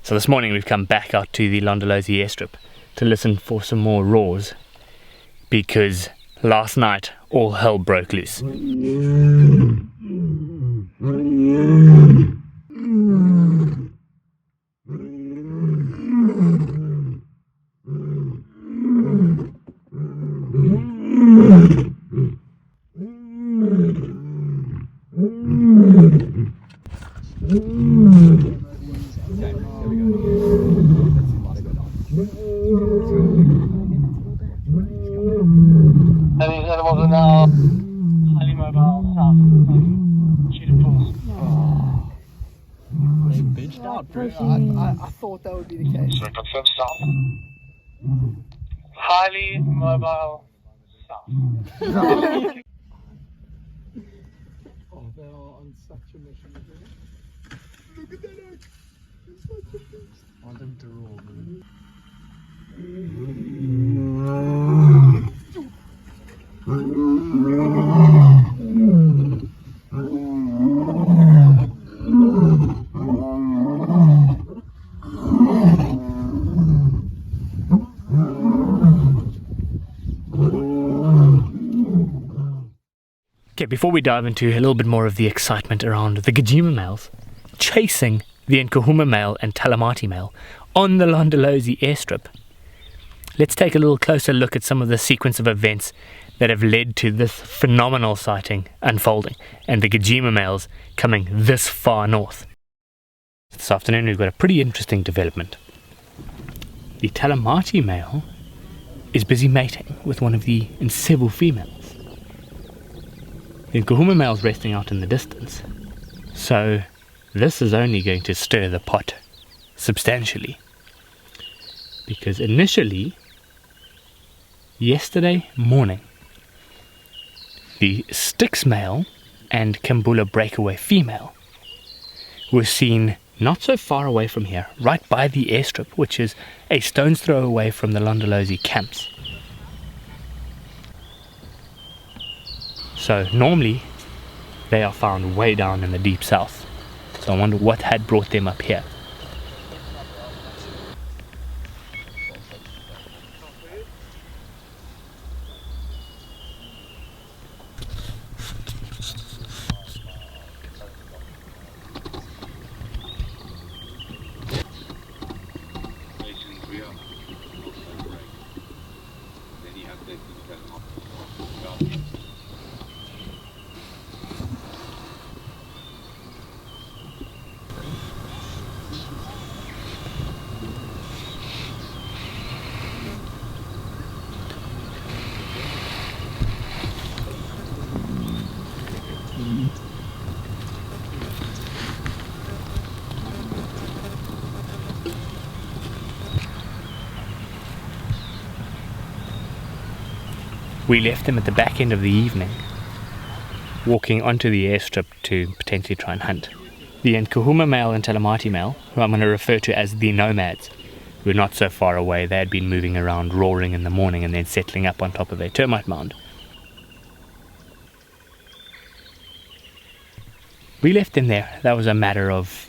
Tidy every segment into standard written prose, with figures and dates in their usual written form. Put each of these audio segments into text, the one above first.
So this morning we've come back out to the Londolozi airstrip to listen for some more roars, because last night all hell broke loose. These animals are now highly mobile south. They benched out, bro. I thought that would be the case. So confirm south. Highly mobile south. Oh, they are on such a mission. Look at that egg. It's such a beast. I want them to roll, man. Okay, before we dive into a little bit more of the excitement around the Gijima Males chasing the Nkuhuma male and Talamati male on the Londolozi airstrip, let's take a little closer look at some of the sequence of events that have led to this phenomenal sighting unfolding and the Gijima males coming this far north. This afternoon we've got a pretty interesting development. The Talamati male is busy mating with one of the Ntsevu females. The Nkuhuma male's resting out in the distance, so this is only going to stir the pot substantially, because initially, yesterday morning, the Styx male and Kambula breakaway female were seen not so far away from here, right by the airstrip, which is a stone's throw away from the Londolozi camps. So normally they are found way down in the deep south. So I wonder what had brought them up here. We left them at the back end of the evening, walking onto the airstrip to potentially try and hunt. The Nkuhuma male and Talamati male, who I'm going to refer to as the Nomads, were not so far away. They had been moving around, roaring in the morning and then settling up on top of a termite mound. We left them there. That was a matter of,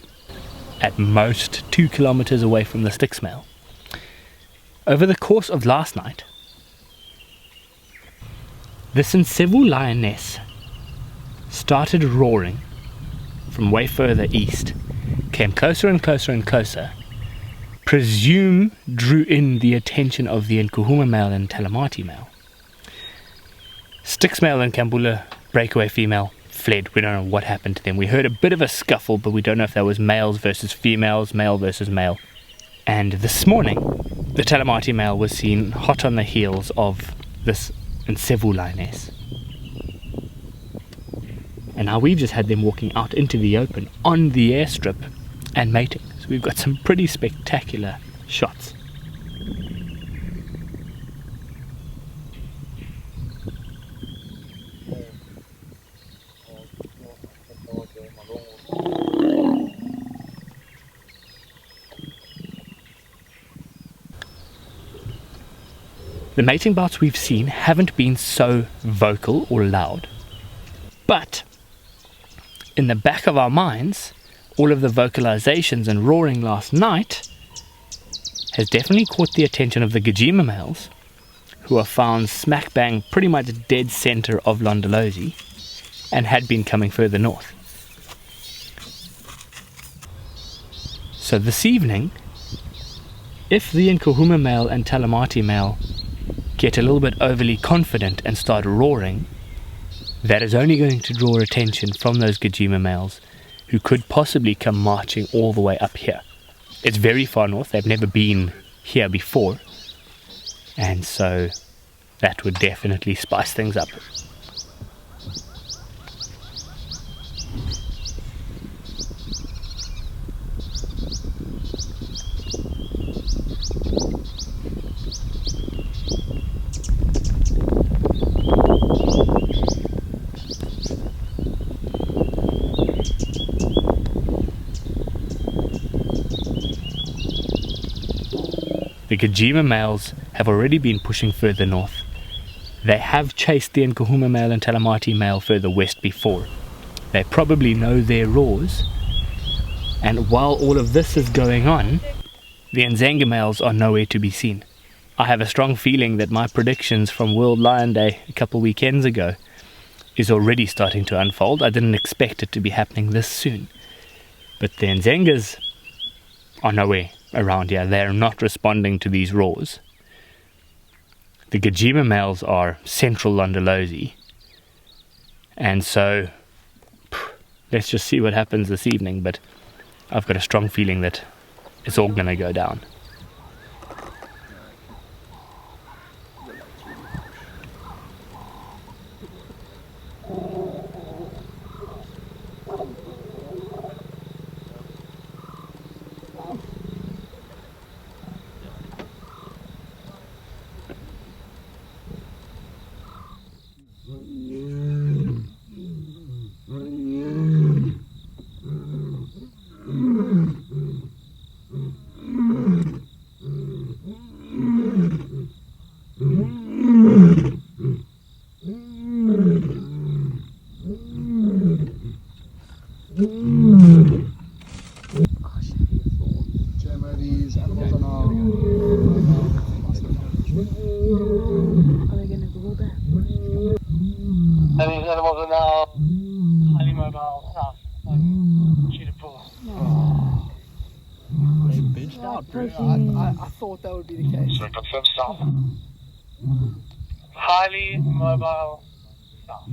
at most, 2 kilometers away from the Styx male. Over the course of last night, the Ntsevu Lioness started roaring from way further east, came closer and closer and closer, drew in the attention of the Nkuhuma male and Talamati male. Styx male and Kambula breakaway female fled. We don't know what happened to them. We heard a bit of a scuffle, but we don't know if that was males versus females, male versus male. And this morning, the Talamati male was seen hot on the heels of this Ntsevu Lioness. And now we've just had them walking out into the open on the airstrip and mating. So we've got some pretty spectacular shots. The mating bouts we've seen haven't been so vocal or loud, but in the back of our minds all of the vocalizations and roaring last night has definitely caught the attention of the Gijima Males, who are found smack bang pretty much dead center of Londolozi and had been coming further north. So this evening, if the Nkuhuma male and Talamati male get a little bit overly confident and start roaring, that is only going to draw attention from those Gijima Males who could possibly come marching all the way up here. It's very far north, they've never been here before, and so that would definitely spice things up. The Gijima Males have already been pushing further north. They have chased the Nkuhuma male and Talamati male further west before. They probably know their roars, and while all of this is going on, the Ndzhenga Males are nowhere to be seen. I have a strong feeling that my predictions from World Lion Day a couple weekends ago is already starting to unfold. I didn't expect it to be happening this soon. But the Ndzhengas are nowhere around here. They're not responding to these roars. The Gijima Males are central Londolozi, and so let's just see what happens this evening, but I've got a strong feeling that it's all gonna go down. These animals are now highly mobile south, shoot a pool. They benched out, bro. I thought that would be the case. So confirm south. Highly mobile south.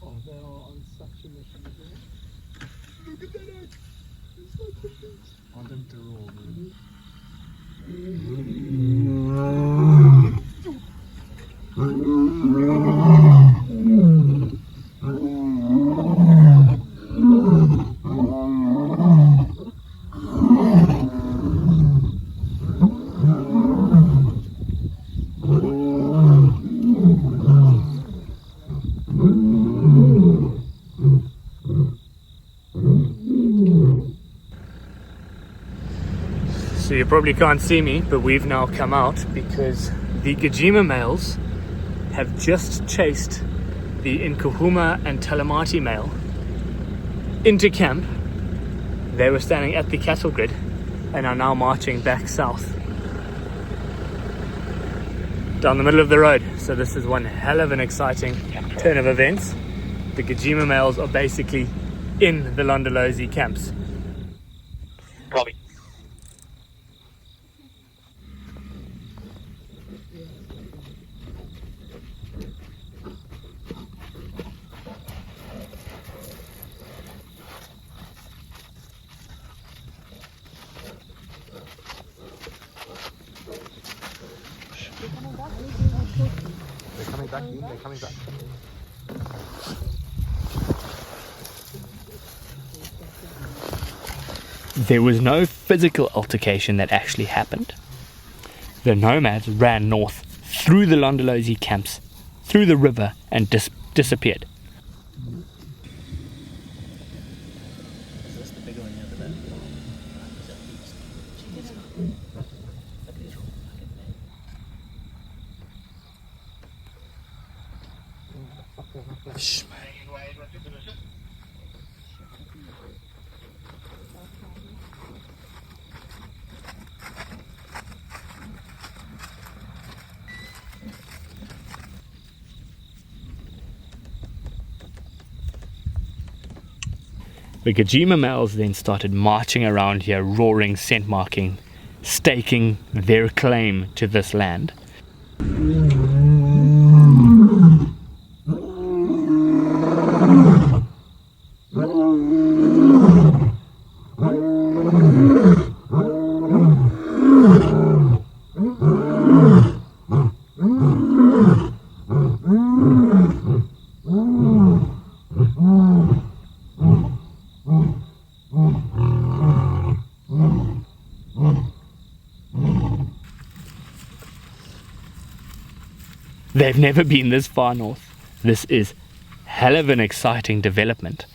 Oh, they are on such a mission. Look at that egg. It's such a beast. I want them to roll, man. So you probably can't see me, but we've now come out because the Gijima Males have just chased the Nkuhuma and Talamati male into camp. They were standing at the cattle grid and are now marching back south down the middle of the road. So this is one hell of an exciting turn of events. The Gijima Males are basically in the Londolozi camps. Robbie. They're coming back, dude. They're coming back. There was no physical altercation that actually happened. The Nomads ran north through the Londolozi camps, through the river, and disappeared. The Gijima Males then started marching around here, roaring, scent marking, staking their claim to this land. They've never been this far north. This is hell of an exciting development.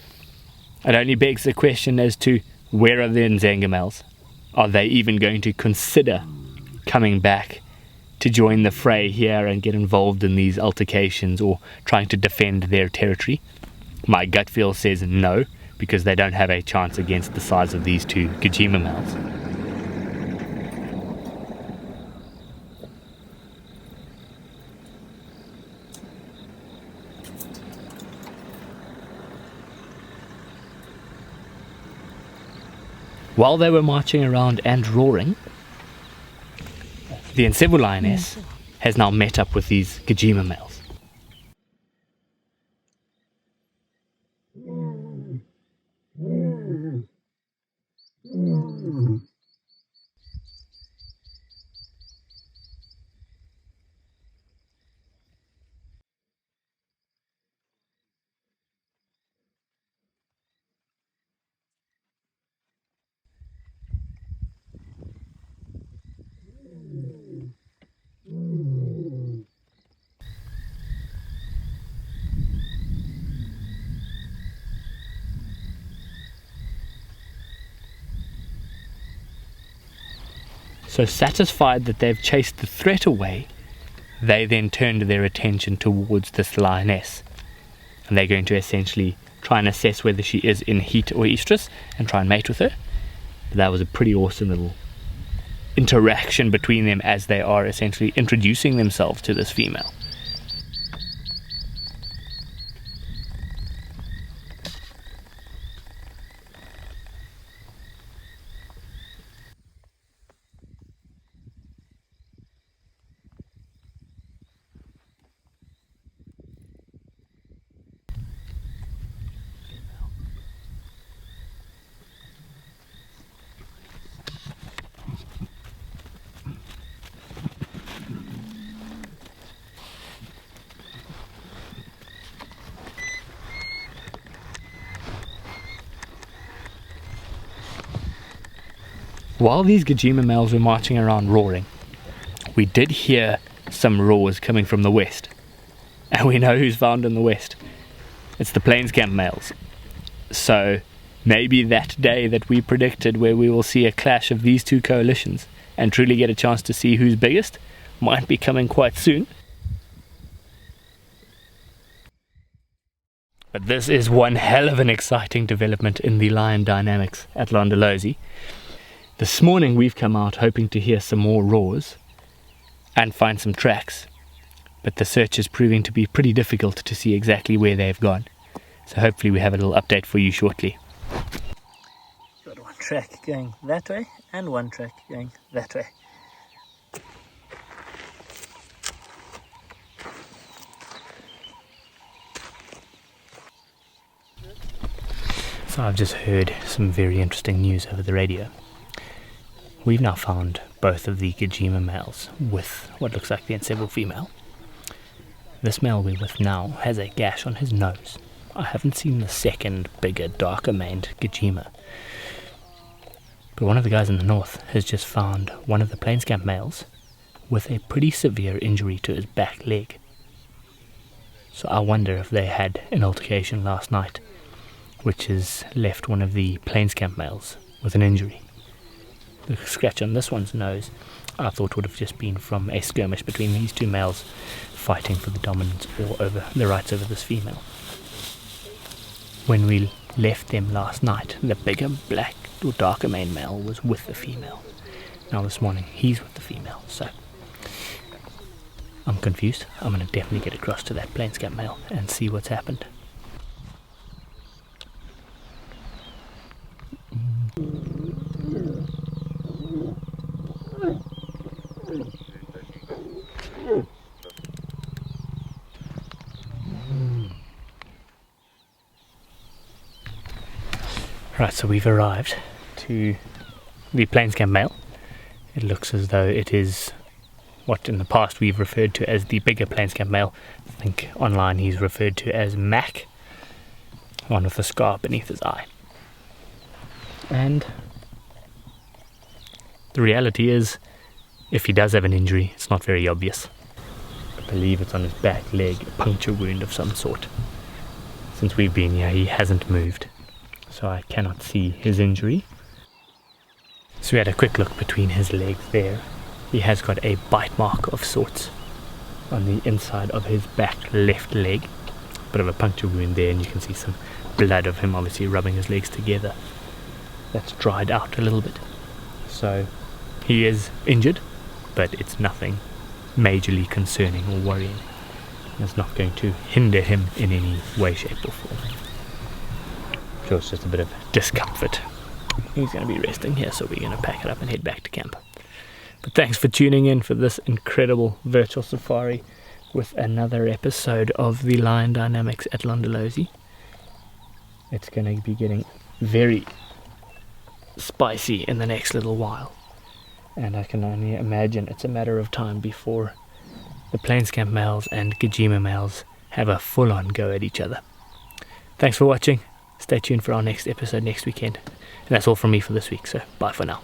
It only begs the question as to where are the Ndzhenga Males? Are they even going to consider coming back to join the fray here and get involved in these altercations or trying to defend their territory? My gut feel says no, because they don't have a chance against the size of these two Gijima Males. While they were marching around and roaring, the Ntsevu Lioness has now met up with these Gijima Males. So satisfied that they've chased the threat away, they then turned their attention towards this lioness. And they're going to essentially try and assess whether she is in heat or estrus and try and mate with her. But that was a pretty awesome little interaction between them as they are essentially introducing themselves to this female. While these Gijima Males were marching around roaring, we did hear some roars coming from the west. And we know who's found in the west. It's the Plainscamp Males. So maybe that day that we predicted, where we will see a clash of these two coalitions and truly get a chance to see who's biggest, might be coming quite soon. But this is one hell of an exciting development in the lion dynamics at Londolozi. This morning we've come out hoping to hear some more roars and find some tracks, but the search is proving to be pretty difficult to see exactly where they've gone. So hopefully we have a little update for you shortly. Got one track going that way and one track going that way. So I've just heard some very interesting news over the radio. We've now found both of the Gijima Males with what looks like the Ntsevu female. This male we're with now has a gash on his nose. I haven't seen the second, bigger, darker maned Gijima. But one of the guys in the north has just found one of the Plainscamp Males with a pretty severe injury to his back leg. So I wonder if they had an altercation last night, which has left one of the Plainscamp Males with an injury. The scratch on this one's nose I thought would have just been from a skirmish between these two males fighting for the dominance or over the rights over this female. When we left them last night, the bigger black or darker maned male was with the female. Now this morning he's with the female, so I'm confused. I'm going to definitely get across to that Plainscamp male and see what's happened. Right, so we've arrived to the Plainscamp Male. It looks as though it is what in the past we've referred to as the bigger Plainscamp Male. I think online he's referred to as Mac, one with a scar beneath his eye. And the reality is, if he does have an injury, it's not very obvious. I believe it's on his back leg, a puncture wound of some sort. Since we've been here, he hasn't moved, so I cannot see his injury. So we had a quick look between his legs there. He has got a bite mark of sorts on the inside of his back left leg. Bit of a puncture wound there, and you can see some blood of him obviously rubbing his legs together. That's dried out a little bit. So he is injured, but it's nothing majorly concerning or worrying. It's not going to hinder him in any way, shape or form. So it's just a bit of discomfort. He's going to be resting here, so we're going to pack it up and head back to camp. But thanks for tuning in for this incredible virtual safari with another episode of the lion dynamics at Londolozi. It's going to be getting very spicy in the next little while, and I can only imagine it's a matter of time before the Plainscamp Males and Gijima Males have a full-on go at each other. Thanks for watching. Stay tuned for our next episode next weekend. And that's all from me for this week, so bye for now.